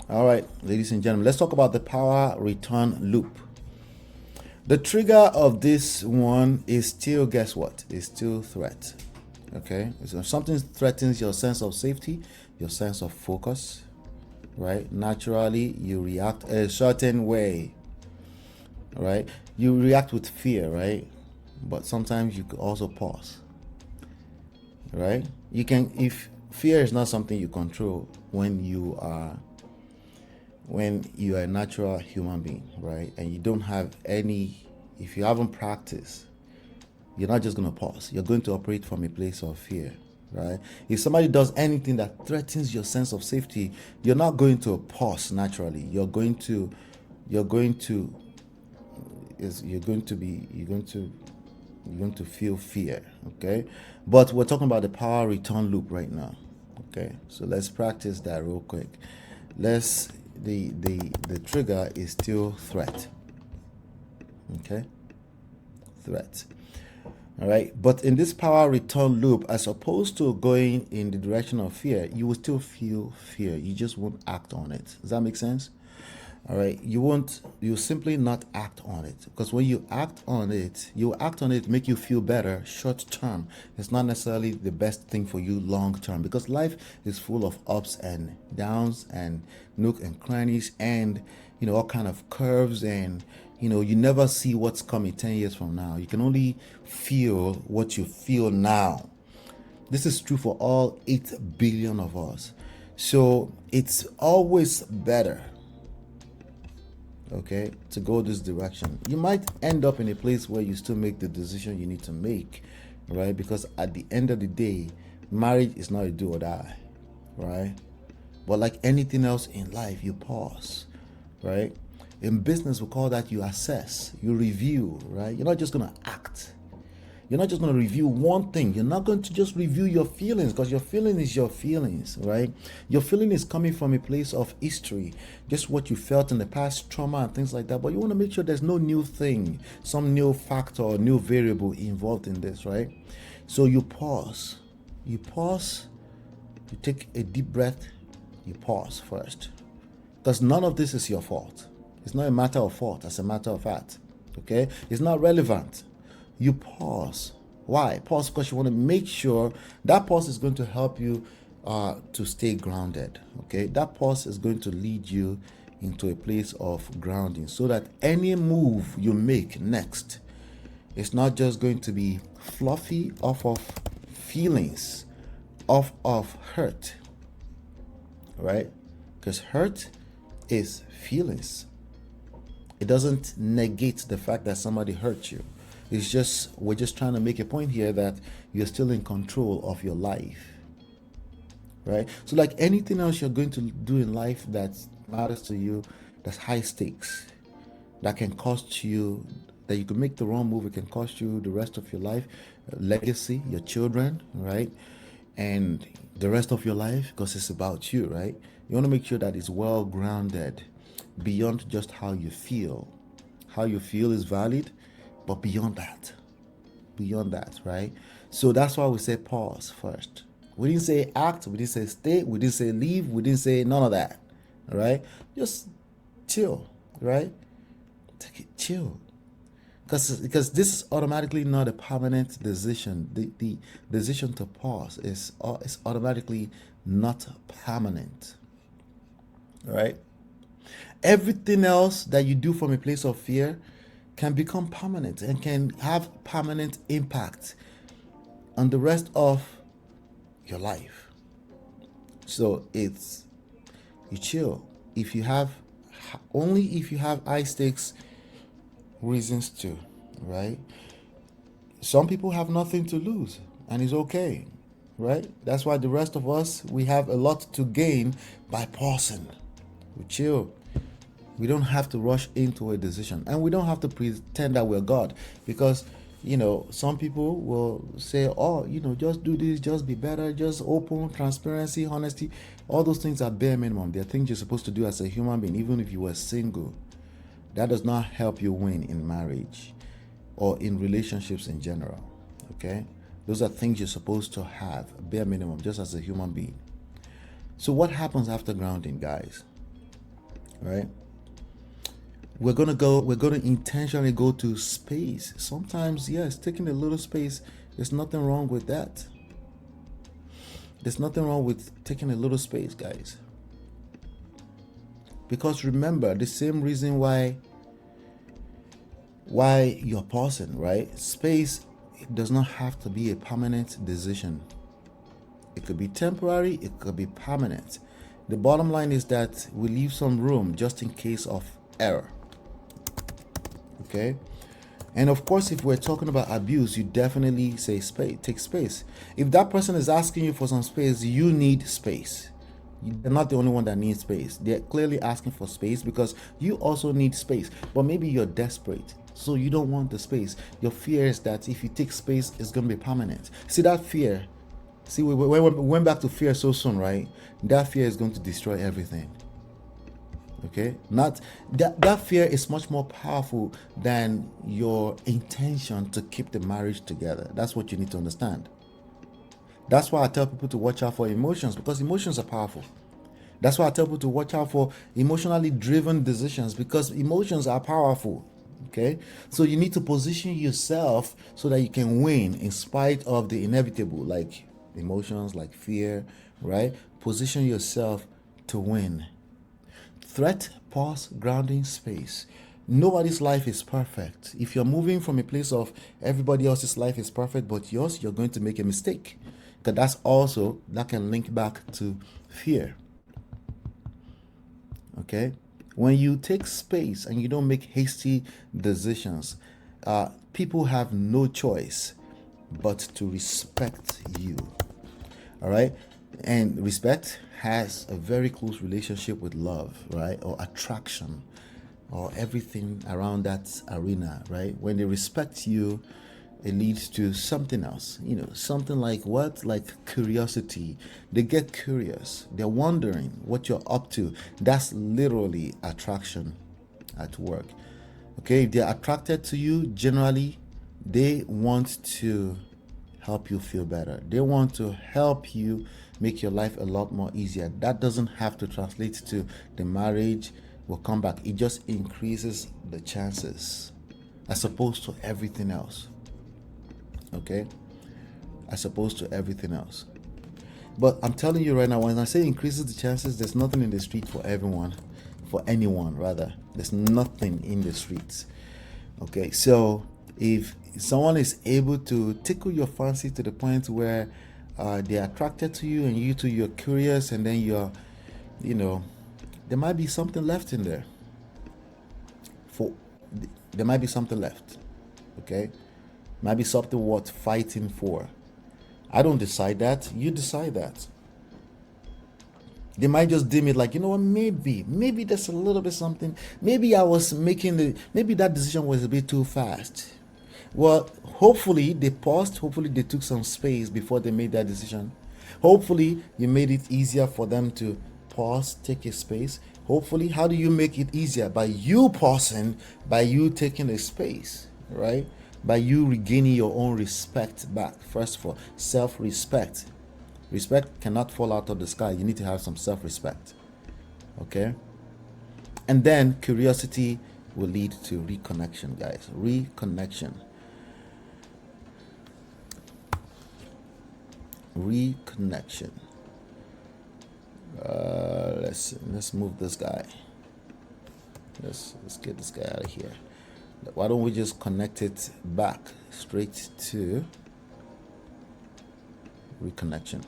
All right, ladies and gentlemen, let's talk about the power return loop. The trigger of this one is still, guess what? It's still threat. Okay? So if something threatens your sense of safety, your sense of focus, right? Naturally, you react a certain way, right? You react with fear, right? But sometimes you could also pause, right? You can, if fear is not something you control when you are a natural human being, right? And you don't have any, if you haven't practiced, you're not just going to pause. You're going to operate from a place of fear, right? If somebody does anything that threatens your sense of safety, you're not going to pause naturally. You're going to, is you're going to feel fear, okay? But we're talking about the power return loop right now, okay? So let's practice that real quick. Let's the trigger is still threat, okay? Threat. All right, but in this power return loop, as opposed to going in the direction of fear, you will still feel fear. You just won't act on it. Does that make sense? All right, you simply not act on it, because when you act on it, make you feel better short term. It's not necessarily the best thing for you long term, because life is full of ups and downs and nook and crannies, and all kind of curves, and you never see what's coming 10 years from now. You can only feel what you feel now. This is true for all 8 billion of us. So it's always better, okay, to go this direction. You might end up in a place where you still make the decision you need to make, right? Because at the end of the day, marriage is not a do or die, right? But like anything else in life, you pause, right? In business, we call that you assess, you review, right? You're not just going to act. You're not just going to review one thing. You're not going to just review your feelings, because your feeling is your feelings, right? Your feeling is coming from a place of history, just what you felt in the past, trauma and things like that. But you want to make sure there's no new thing, some new factor or new variable involved in this, right? So you pause. You pause. You take a deep breath. You pause first, because none of this is your fault. It's not a matter of fault, as a matter of fact. Okay? It's not relevant. You pause. Why? Pause because you want to make sure that pause is going to help you to stay grounded. Okay? That pause is going to lead you into a place of grounding, so that any move you make next, it's not just going to be fluffy off of feelings, off of hurt. Right? Because hurt is feelings. It doesn't negate the fact that somebody hurt you. It's just, we're just trying to make a point here that you're still in control of your life, right? So like anything else you're going to do in life that matters to you, that's high stakes, that can cost you, that you can make the wrong move, it can cost you the rest of your life, legacy, your children, right? And the rest of your life, because it's about you, right? You want to make sure that it's well grounded beyond just how you feel. How you feel is valid, but beyond that, right? So that's why we say pause first. We didn't say act, we didn't say stay, we didn't say leave, we didn't say none of that, all right? Just chill, right? Take it chill. Because this is automatically not a permanent decision. The decision to pause is automatically not permanent, right? Everything else that you do from a place of fear can become permanent and can have permanent impact on the rest of your life. So it's, you chill. If you have, only if you have high stakes reasons to, right? Some people have nothing to lose, and it's okay, right? That's why the rest of us, we have a lot to gain by pausing. We chill. We don't have to rush into a decision, and we don't have to pretend that we're God, because some people will say, oh, just do this, just be better, just open, transparency, honesty. All those things are bare minimum. They're things you're supposed to do as a human being, even if you were single. That does not help you win in marriage or in relationships in general. Okay? Those are things you're supposed to have, bare minimum, just as a human being. So what happens after grounding, guys? right? We're gonna intentionally go to space. Sometimes, yes, taking a little space, there's nothing wrong with that. There's nothing wrong with taking a little space, guys. Because remember, the same reason why you're pausing, right? Space, it does not have to be a permanent decision. It could be temporary, it could be permanent. The bottom line is that we leave some room just in case of error. Okay? And of course, if we're talking about abuse, you definitely say space, take space. If that person is asking you for some space, you need space. You're not the only one that needs space. They're clearly asking for space because you also need space. But maybe you're desperate, so you don't want the space. Your fear is that if you take space, it's going to be permanent. See that fear? See, we went back to fear so soon, right? That fear is going to destroy everything. Okay, not that fear is much more powerful than your intention to keep the marriage together. That's what you need to understand. That's why I tell people to watch out for emotions, because emotions are powerful. That's why I tell people to watch out for emotionally driven decisions, because emotions are powerful. Okay, so you need to position yourself so that you can win in spite of the inevitable, like emotions, like fear, right? Position yourself to win. Threat, pause, grounding, space. Nobody's life is perfect. If you're moving from a place of everybody else's life is perfect but yours, you're going to make a mistake. Because that can link back to fear. Okay? When you take space and you don't make hasty decisions, people have no choice but to respect you. All right? And respect has a very close relationship with love, right? Or attraction, or everything around that arena, right? When they respect you, it leads to something else, something like what? Like curiosity. They get curious. They're wondering what you're up to. That's literally attraction at work. Okay, if they're attracted to you, generally, they want to help you feel better. They want to help you make your life a lot more easier. That doesn't have to translate to the marriage will come back. It just increases the chances as opposed to everything else. Okay? As opposed to everything else. But I'm telling you right now, when I say increases the chances, there's nothing in the street for everyone. For anyone, rather. There's nothing in the streets. Okay, so if someone is able to tickle your fancy to the point where they're attracted to you and you too, you're curious, and then there might be something left in there. There might be something left. Okay, might be something worth fighting for. I don't decide that. You decide that. They might just deem it like, what, maybe there's a little bit something. Maybe maybe that decision was a bit too fast. Well, hopefully they paused. Hopefully they took some space before they made that decision. Hopefully you made it easier for them to pause, take a space. Hopefully, how do you make it easier? By you pausing, by you taking a space, right? By you regaining your own respect back. First of all, self-respect. Respect cannot fall out of the sky. You need to have some self-respect. Okay? And then curiosity will lead to reconnection, guys. Reconnection. Reconnection. Let's move this guy. Let's get this guy out of here. Why don't we just connect it back straight to reconnection?